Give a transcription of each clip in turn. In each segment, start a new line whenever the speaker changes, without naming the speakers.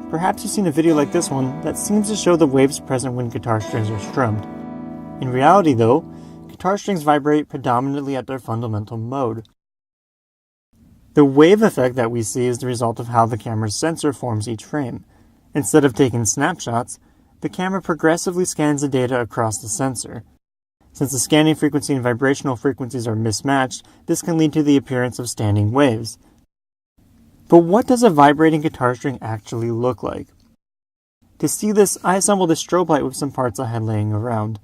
Perhaps you've seen a video like this one that seems to show the waves present when guitar strings are strummed. In reality though, guitar strings vibrate predominantly at their fundamental mode. The wave effect that we see is the result of how the camera's sensor forms each frame. Instead of taking snapshots, the camera progressively scans the data across the sensor. Since the scanning frequency and vibrational frequencies are mismatched, this can lead to the appearance of standing waves. But what does a vibrating guitar string actually look like? To see this, I assembled a strobe light with some parts I had laying around.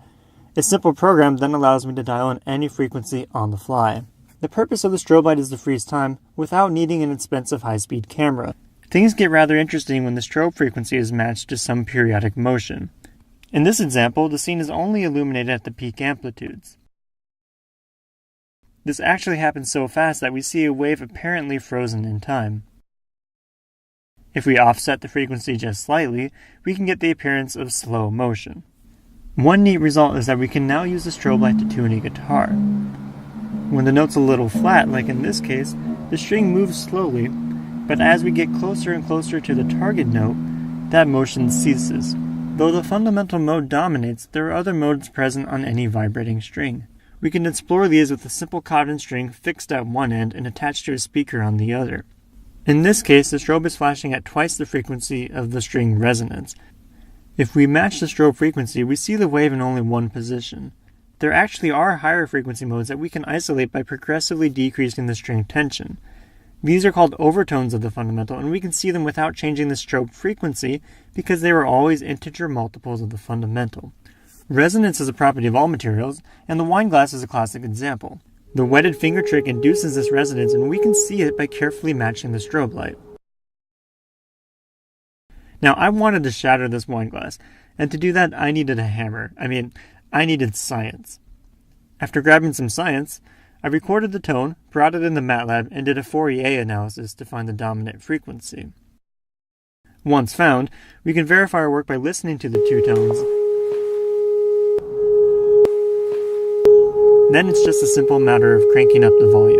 A simple program then allows me to dial in any frequency on the fly. The purpose of the strobe light is to freeze time without needing an expensive high-speed camera. Things get rather interesting when the strobe frequency is matched to some periodic motion. In this example, the scene is only illuminated at the peak amplitudes. This actually happens so fast that we see a wave apparently frozen in time. If we offset the frequency just slightly, we can get the appearance of slow motion. One neat result is that we can now use the strobe light to tune a guitar. When the note's a little flat, like in this case, the string moves slowly, but as we get closer and closer to the target note, that motion ceases. Though the fundamental mode dominates, there are other modes present on any vibrating string. We can explore these with a simple cotton string fixed at one end and attached to a speaker on the other. In this case, the strobe is flashing at twice the frequency of the string resonance. If we match the strobe frequency, we see the wave in only one position. There actually are higher frequency modes that we can isolate by progressively decreasing the string tension. These are called overtones of the fundamental, and we can see them without changing the strobe frequency because they are always integer multiples of the fundamental. Resonance is a property of all materials, and the wine glass is a classic example. The wetted finger trick induces this resonance, and we can see it by carefully matching the strobe light. Now, I wanted to shatter this wine glass, and to do that I needed a hammer. I needed science. After grabbing some science, I recorded the tone, brought it in the MATLAB, and did a Fourier analysis to find the dominant frequency. Once found, we can verify our work by listening to the two tones. Then it's just a simple matter of cranking up the volume.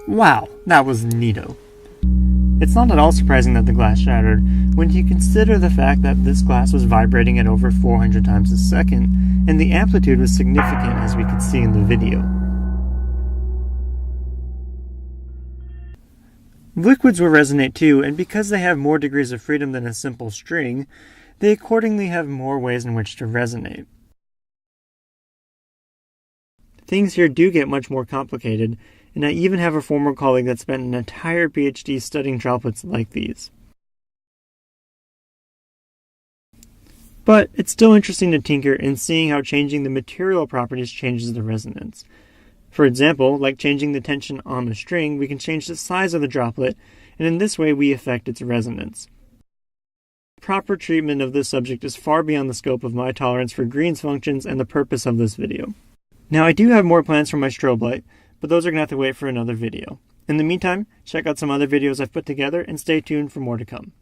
Wow, that was neato. It's not at all surprising that the glass shattered when you consider the fact that this glass was vibrating at over 400 times a second, and the amplitude was significant as we could see in the video. Liquids will resonate too, and because they have more degrees of freedom than a simple string, they accordingly have more ways in which to resonate. Things here do get much more complicated, and I even have a former colleague that spent an entire PhD studying droplets like these. But it's still interesting to tinker in seeing how changing the material properties changes the resonance. For example, like changing the tension on a string, we can change the size of the droplet, and in this way we affect its resonance. Proper treatment of this subject is far beyond the scope of my tolerance for Green's functions and the purpose of this video. Now, I do have more plans for my strobe light, but those are going to have to wait for another video. In the meantime, check out some other videos I've put together and stay tuned for more to come.